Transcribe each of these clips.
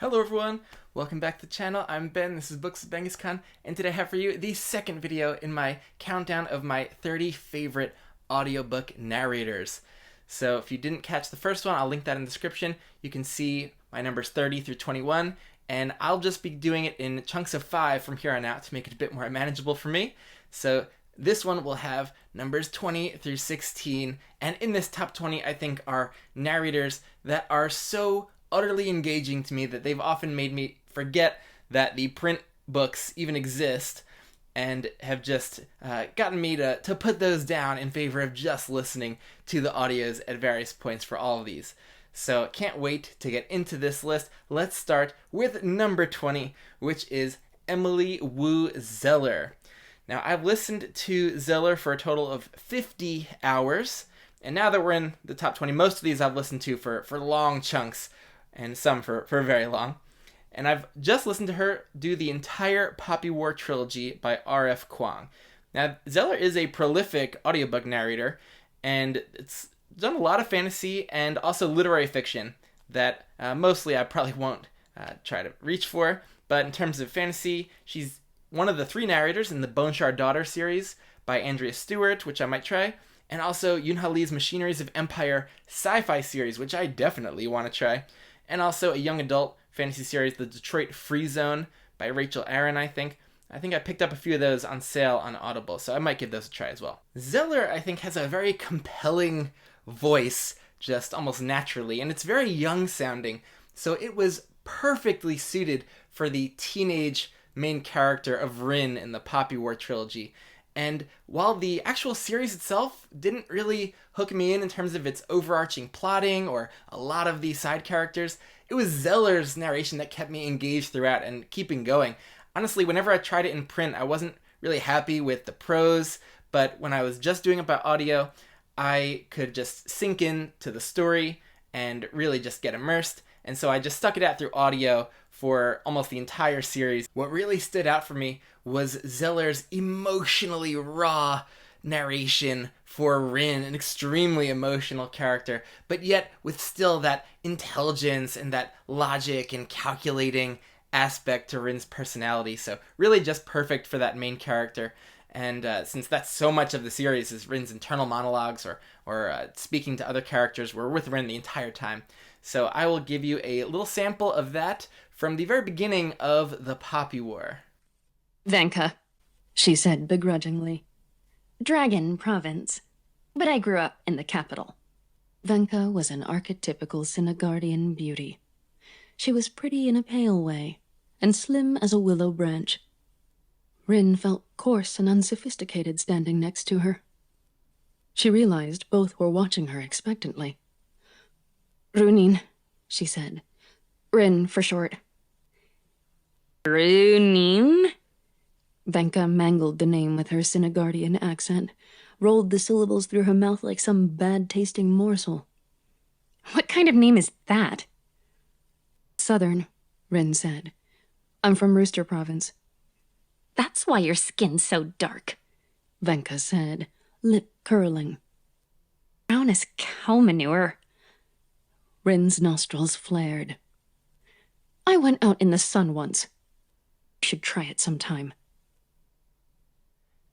Hello everyone, welcome back to the channel. I'm Ben, this is Books with Genghis Khan, and today I have for you the second video in my countdown of my 30 favorite audiobook narrators. So if you didn't catch the first one, I'll link that in the description. You can see my numbers 30 through 21, and I'll just be doing it in chunks of 5 from here on out to make it a bit more manageable for me. So this one will have numbers 20 through 16, and in this top 20 I think are narrators that are so utterly engaging to me that they've often made me forget that the print books even exist, and have just gotten me to put those down in favor of just listening to the audios at various points for all of these. So can't wait to get into this list. Let's start with number 20, which is Emily Woo Zeller. Now, I've listened to Zeller for a total of 50 hours, and now that we're in the top 20, most of these I've listened to for long chunks, and some for very long. And I've just listened to her do the entire Poppy War trilogy by R.F. Kuang. Now, Zeller is a prolific audiobook narrator, and it's done a lot of fantasy and also literary fiction that mostly I probably won't try to reach for. But in terms of fantasy, she's one of the 3 narrators in the Bone Shard Daughter series by Andrea Stewart, which I might try, and also Yoon-Ha Lee's Machineries of Empire sci-fi series, which I definitely want to try, and also a young adult fantasy series, The Detroit Free Zone by Rachel Aaron, I think. I picked up a few of those on sale on Audible, so I might give those a try as well. Zeller, I think, has a very compelling voice, just almost naturally, and it's very young sounding, so it was perfectly suited for the teenage main character of Rin in the Poppy War trilogy. And while the actual series itself didn't really hook me in terms of its overarching plotting or a lot of the side characters, it was Zeller's narration that kept me engaged throughout and keeping going. Honestly, whenever I tried it in print, I wasn't really happy with the prose, but when I was just doing it by audio, I could just sink in to the story and really just get immersed. And so I just stuck it out through audio for almost the entire series. What really stood out for me was Zeller's emotionally raw narration for Rin, an extremely emotional character, but yet with still that intelligence and that logic and calculating aspect to Rin's personality. So really just perfect for that main character. And since that's so much of the series is Rin's internal monologues or speaking to other characters, we're with Rin the entire time. So I will give you a little sample of that from the very beginning of the Poppy War. Venka, she said begrudgingly. Dragon province, but I grew up in the capital. Venka was an archetypical Synagardian beauty. She was pretty in a pale way, and slim as a willow branch. Rin felt coarse and unsophisticated standing next to her. She realized both were watching her expectantly. Runin, she said. Rin for short. Runin? Venka mangled the name with her Synagardian accent, rolled the syllables through her mouth like some bad-tasting morsel. What kind of name is that? Southern, Rin said. I'm from Rooster Province. That's why your skin's so dark, Venka said, lip curling. Brown as cow manure. Rin's nostrils flared. I went out in the sun once. You should try it sometime.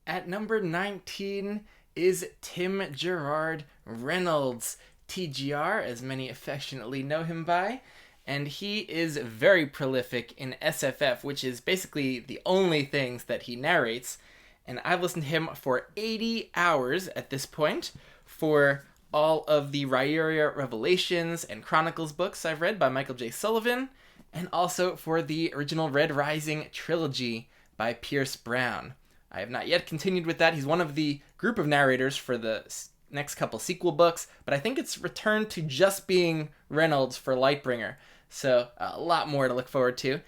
At number 19 is Tim Gerard Reynolds, TGR, as many affectionately know him by, and he is very prolific in SFF, which is basically the only things that he narrates, and I've listened to him for 80 hours at this point for all of the Rhyria Revelations and Chronicles books I've read by Michael J. Sullivan, and also for the original Red Rising trilogy by Pierce Brown. I have not yet continued with that. He's one of the group of narrators for the next couple sequel books, but I think it's returned to just being Reynolds for Lightbringer, so a lot more to look forward to.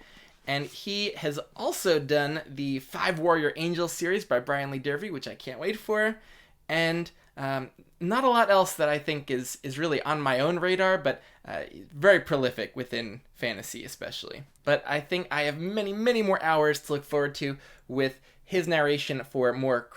And he has also done the 5 Warrior Angels series by Brian Lee Derby, which I can't wait for, and not a lot else that I think is really on my own radar, but very prolific within fantasy especially. But I think I have many, many more hours to look forward to with his narration for more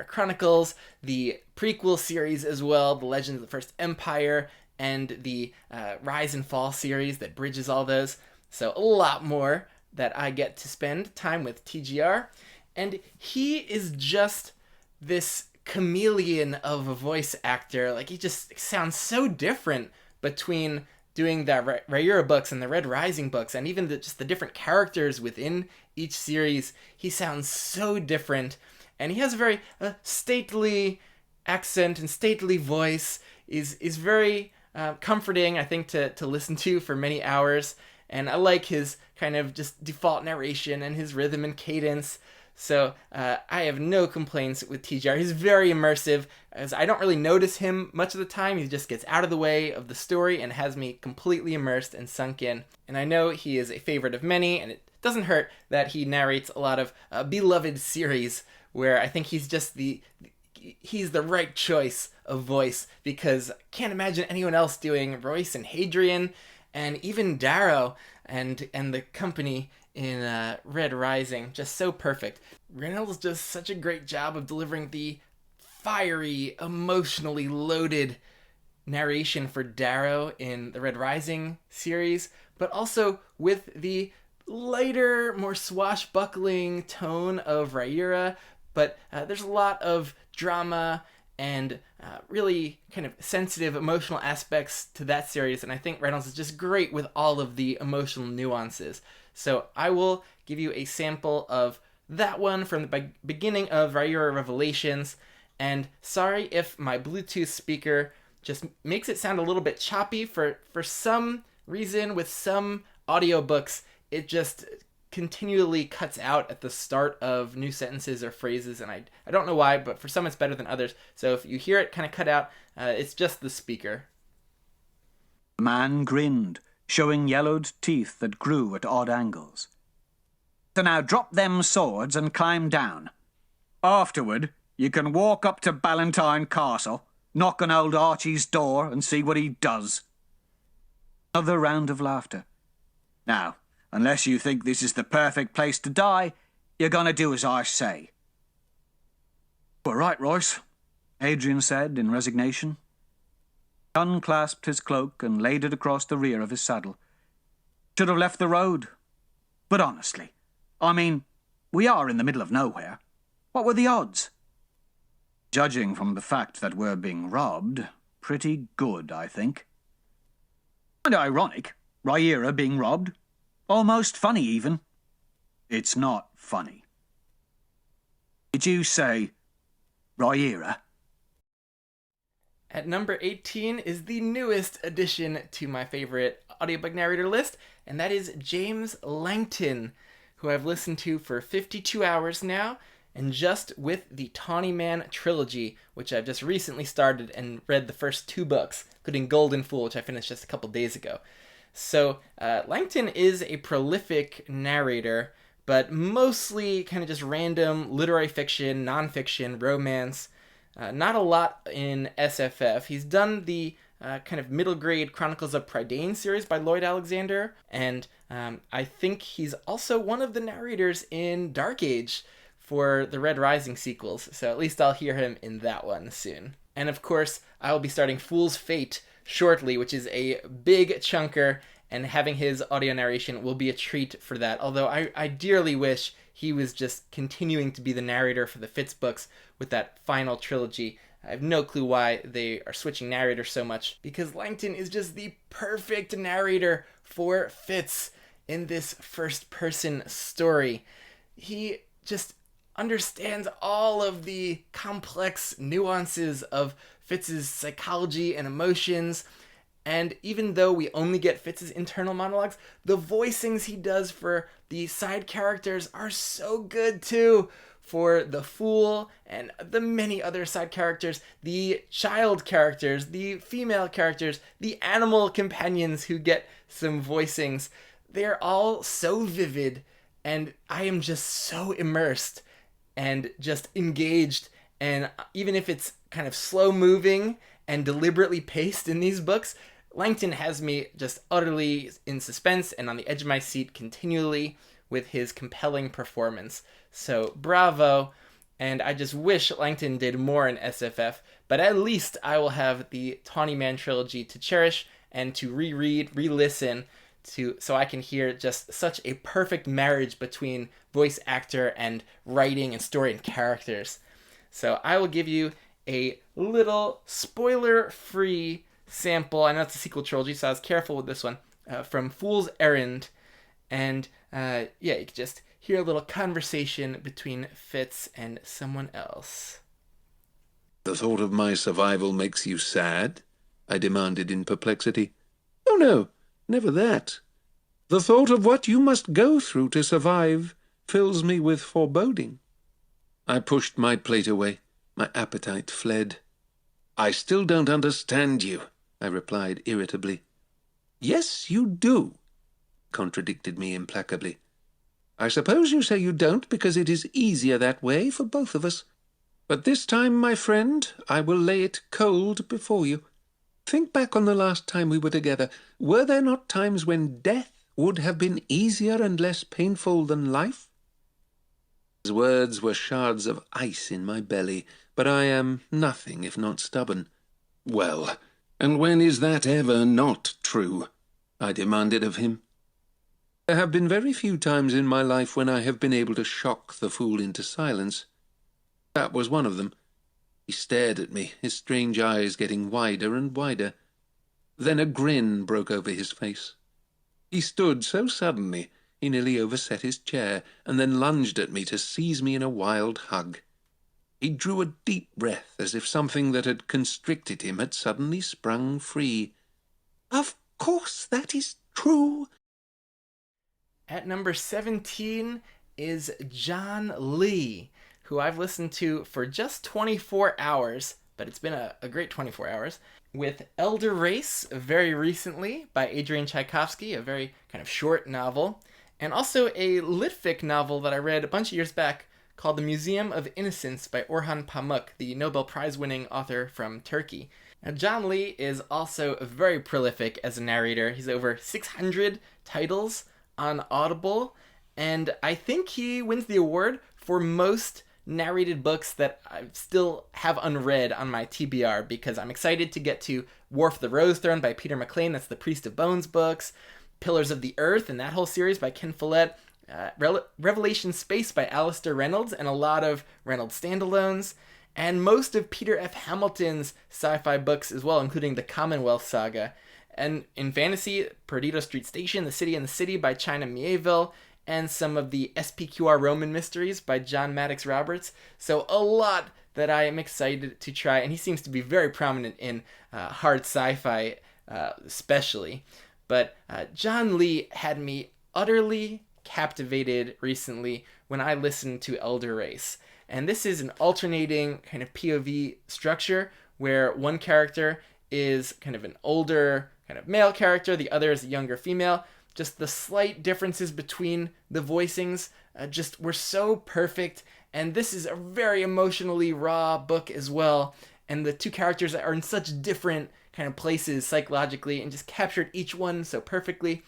Chronicles, the prequel series as well, The Legends of the First Empire, and the Rise and Fall series that bridges all those. So a lot more that I get to spend time with TGR. And he is just this chameleon of a voice actor. Like, he just sounds so different between doing the Rayura books and the Red Rising books, and even just the different characters within each series. He sounds so different, and he has a very stately accent and stately voice. Is very comforting, I think, to listen to for many hours. And I like his kind of just default narration and his rhythm and cadence. So I have no complaints with TGR. He's very immersive, as I don't really notice him much of the time. He just gets out of the way of the story and has me completely immersed and sunk in. And I know he is a favorite of many, and it doesn't hurt that he narrates a lot of beloved series where I think he's just he's the right choice of voice, because I can't imagine anyone else doing Royce and Hadrian and even Darrow and the company in Red Rising. Just so perfect. Reynolds does such a great job of delivering the fiery, emotionally loaded narration for Darrow in the Red Rising series, but also with the lighter, more swashbuckling tone of Rayura. But there's a lot of drama and really kind of sensitive emotional aspects to that series, and I think Reynolds is just great with all of the emotional nuances. So I will give you a sample of that one from the beginning of Rayura Revelations. And sorry if my Bluetooth speaker just makes it sound a little bit choppy. For some reason, with some audiobooks, it just continually cuts out at the start of new sentences or phrases, and I don't know why, but for some it's better than others. So if you hear it kind of cut out, it's just the speaker. The man grinned, showing yellowed teeth that grew at odd angles. So now drop them swords and climb down. Afterward, you can walk up to Ballantine Castle, knock on old Archie's door and see what he does. Another round of laughter. Now, unless you think this is the perfect place to die, you're going to do as I say. All right, Royce, Hadrian said in resignation. He unclasped his cloak and laid it across the rear of his saddle. Should have left the road. But honestly, I mean, we are in the middle of nowhere. What were the odds? Judging from the fact that we're being robbed, pretty good, I think. And ironic, Rayura being robbed. Almost funny, even. It's not funny. Did you say Rayura? At number 18 is the newest addition to my favorite audiobook narrator list, and that is James Langton, who I've listened to for 52 hours now, and just with the Tawny Man trilogy, which I've just recently started and read the first 2 books, including Golden Fool, which I finished just a couple days ago. So Langton is a prolific narrator, but mostly kind of just random literary fiction, nonfiction, romance. Not a lot in SFF. He's done the kind of middle grade Chronicles of Prydain series by Lloyd Alexander, and I think he's also one of the narrators in Dark Age for the Red Rising sequels, so at least I'll hear him in that one soon. And of course, I will be starting Fool's Fate shortly, which is a big chunker, and having his audio narration will be a treat for that, although I dearly wish he was just continuing to be the narrator for the Fitz books with that final trilogy. I have no clue why they are switching narrators so much, because Langton is just the perfect narrator for Fitz in this first-person story. He just understands all of the complex nuances of Fitz's psychology and emotions, and even though we only get Fitz's internal monologues, the voicings he does for the side characters are so good too. For the Fool and the many other side characters, the child characters, the female characters, the animal companions who get some voicings, they're all so vivid, and I am just so immersed and just engaged. And even if it's kind of slow moving and deliberately paced in these books, Langton has me just utterly in suspense and on the edge of my seat continually with his compelling performance. So bravo, and I just wish Langton did more in SFF, but at least I will have the Tawny Man trilogy to cherish and to reread, re-listen so I can hear just such a perfect marriage between voice actor and writing and story and characters. So I will give you a little spoiler-free sample. I know it's a sequel trilogy, so I was careful with this one. From Fool's Errand. And yeah, you can just hear a little conversation between Fitz and someone else. The thought of my survival makes you sad? I demanded in perplexity. Oh no, never that. The thought of what you must go through to survive fills me with foreboding. I pushed my plate away. My appetite fled. I still don't understand you, I replied irritably. Yes, you do, contradicted me implacably. I suppose you say you don't because it is easier that way for both of us. But this time, my friend, I will lay it cold before you. Think back on the last time we were together. Were there not times when death would have been easier and less painful than life? His words were shards of ice in my belly, but I am nothing if not stubborn. Well, and when is that ever not true? I demanded of him. There have been very few times in my life when I have been able to shock the fool into silence. That was one of them. He stared at me, his strange eyes getting wider and wider. Then a grin broke over his face. He stood so suddenly he nearly overset his chair, and then lunged at me to seize me in a wild hug. He drew a deep breath, as if something that had constricted him had suddenly sprung free. Of course that is true. At number 17 is John Lee, who I've listened to for just 24 hours, but it's been a great 24 hours, with Elder Race very recently by Adrian Tchaikovsky, a very kind of short novel, and also a litfic novel that I read a bunch of years back called The Museum of Innocence by Orhan Pamuk, the Nobel Prize-winning author from Turkey. Now, John Lee is also very prolific as a narrator. He's over 600 titles on Audible, and I think he wins the award for most narrated books that I still have unread on my TBR, because I'm excited to get to War for the Rose Throne by Peter McLean, that's the Priest of Bones books, Pillars of the Earth and that whole series by Ken Follett, Revelation Space by Alastair Reynolds, and a lot of Reynolds standalones, and most of Peter F. Hamilton's sci-fi books as well, including the Commonwealth Saga. And in fantasy, Perdido Street Station, The City and the City by China Mieville, and some of the SPQR Roman Mysteries by John Maddox Roberts. So a lot that I am excited to try, and he seems to be very prominent in hard sci-fi especially. But John Lee had me utterly captivated recently when I listened to Elder Race. And this is an alternating kind of POV structure where one character is kind of an older kind of male character, the other is a younger female. Just the slight differences between the voicings just were so perfect, and this is a very emotionally raw book as well, and the two characters are in such different kind of places psychologically and just captured each one so perfectly.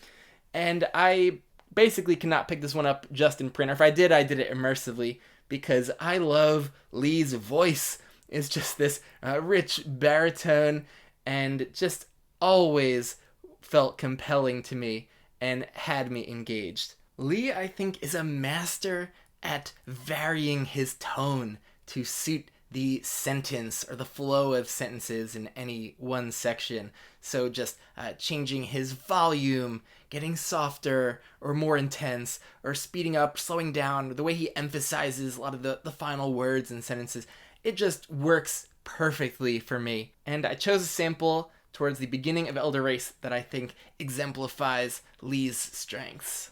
And I basically cannot pick this one up just in print, or if I did it immersively, because I love Lee's voice. It's just this rich baritone, and just always felt compelling to me and had me engaged. Lee, I think, is a master at varying his tone to suit the sentence or the flow of sentences in any one section. So just changing his volume, getting softer or more intense, or speeding up, slowing down, the way he emphasizes a lot of the final words and sentences. It just works perfectly for me. And I chose a sample towards the beginning of Elder Race that I think exemplifies Lee's strengths.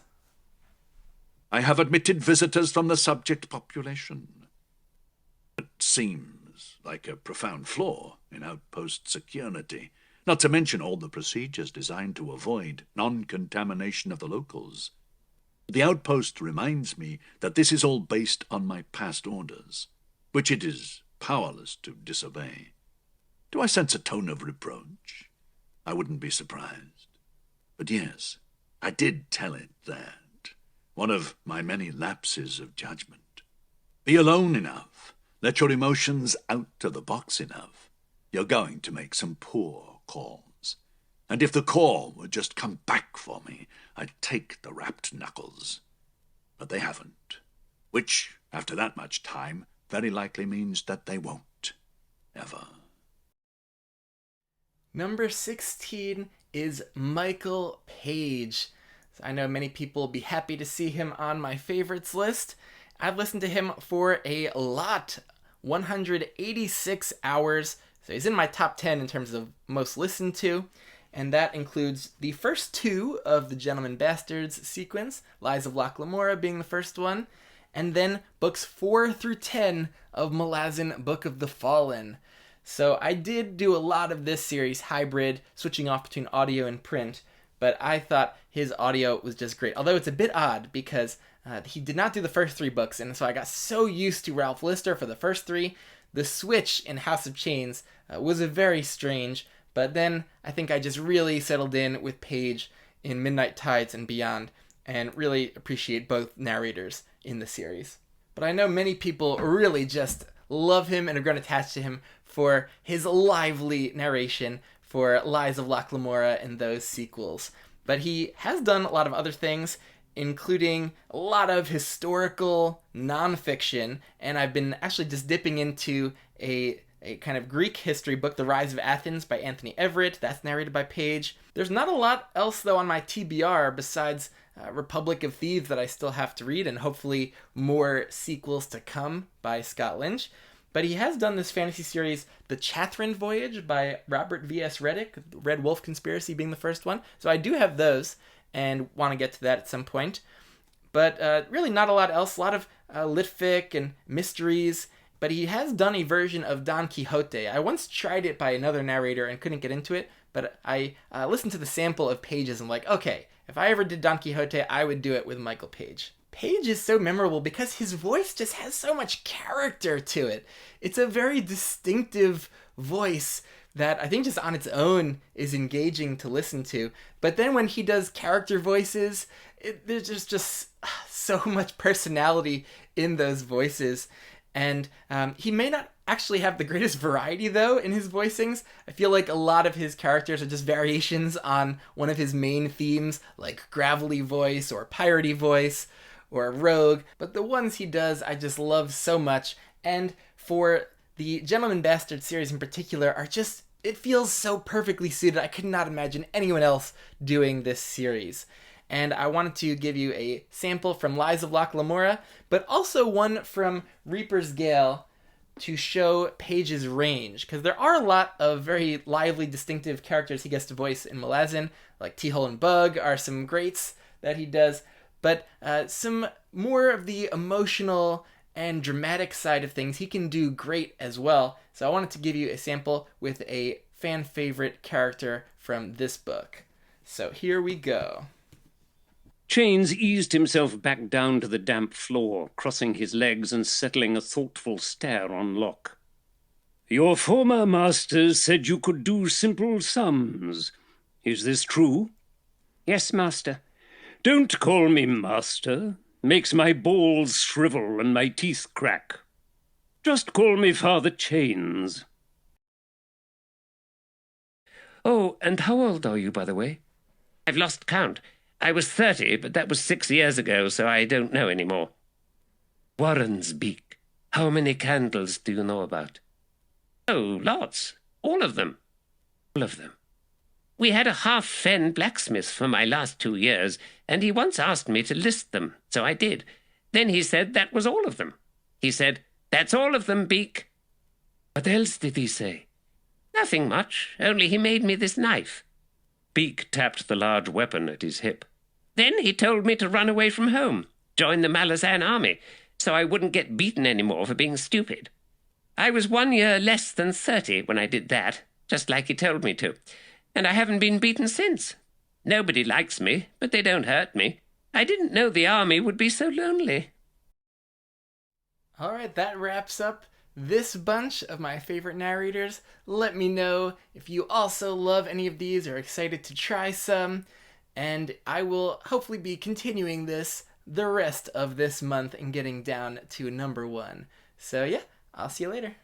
I have admitted visitors from the subject population. It seems like a profound flaw in outpost security, not to mention all the procedures designed to avoid non-contamination of the locals. The outpost reminds me that this is all based on my past orders, which it is powerless to disobey. Do I sense a tone of reproach? I wouldn't be surprised. But yes, I did tell it that. One of my many lapses of judgment. Be alone enough. Let your emotions out of the box enough. You're going to make some poor calls. And if the Corps would just come back for me, I'd take the wrapped knuckles. But they haven't. Which, after that much time, very likely means that they won't. Ever. Number 16 is Michael Page. I know many people will be happy to see him on my favorites list. I've listened to him for a lot, 186 hours. So he's in my top 10 in terms of most listened to. And that includes the first two of the Gentleman Bastards sequence, Lies of Locke Lamora being the first one, and then books 4 through 10 of Malazan Book of the Fallen. So I did do a lot of this series hybrid, switching off between audio and print, but I thought his audio was just great. Although it's a bit odd because he did not do the first 3 books, and so I got so used to Ralph Lister for the first 3. The switch in House of Chains was a very strange, but then I think I just really settled in with Page in Midnight Tides and beyond, and really appreciate both narrators in the series. But I know many people really just love him and are grown attached to him for his lively narration for Lies of Locke Lamora and those sequels. But he has done a lot of other things, including a lot of historical nonfiction, and I've been actually just dipping into a kind of Greek history book, The Rise of Athens by Anthony Everett. That's narrated by Page. There's not a lot else, though, on my TBR besides Republic of Thieves that I still have to read, and hopefully more sequels to come by Scott Lynch. But he has done this fantasy series, The Chathrin Voyage by Robert V.S. Reddick, Red Wolf Conspiracy being the first one. So I do have those and want to get to that at some point. But really not a lot else. A lot of litfic and mysteries. But he has done a version of Don Quixote. I once tried it by another narrator and couldn't get into it, but I listened to the sample of Page's and like, okay, if I ever did Don Quixote, I would do it with Michael Page. Page is so memorable because his voice just has so much character to it. It's a very distinctive voice that I think just on its own is engaging to listen to. But then when he does character voices, there's just so much personality in those voices. And he may not actually have the greatest variety, though, in his voicings. I feel like a lot of his characters are just variations on one of his main themes, like gravelly voice or piratey voice or rogue. But the ones he does, I just love so much. And for the Gentleman Bastard series in particular, are just, it feels so perfectly suited. I could not imagine anyone else doing this series. And I wanted to give you a sample from Lies of Locke Lamora, but also one from Reaper's Gale to show Page's range, because there are a lot of very lively, distinctive characters he gets to voice in Malazan, like T-Hole and Bug are some greats that he does, but some more of the emotional and dramatic side of things he can do great as well. So I wanted to give you a sample with a fan favorite character from this book. So here we go. Chains eased himself back down to the damp floor, crossing his legs and settling a thoughtful stare on Locke. Your former masters said you could do simple sums. Is this true? Yes, master. Don't call me master. Makes my balls shrivel and my teeth crack. Just call me Father Chains. Oh, and how old are you, by the way? I've lost count. I was 30, but that was 6 years ago, so I don't know anymore. Warren's Beak. How many candles do you know about? Oh, lots. All of them. All of them. We had a half-fen blacksmith for my last 2 years, and he once asked me to list them, so I did. Then he said that was all of them. He said, "That's all of them, Beak." What else did he say? Nothing much, only he made me this knife. Beak tapped the large weapon at his hip. Then he told me to run away from home, join the Malazan army, so I wouldn't get beaten anymore for being stupid. I was 1 year less than 30 when I did that, just like he told me to, and I haven't been beaten since. Nobody likes me, but they don't hurt me. I didn't know the army would be so lonely. All right, that wraps up this bunch of my favorite narrators. Let me know if you also love any of these or are excited to try some, and I will hopefully be continuing this the rest of this month and getting down to number 1. So yeah, I'll see you later.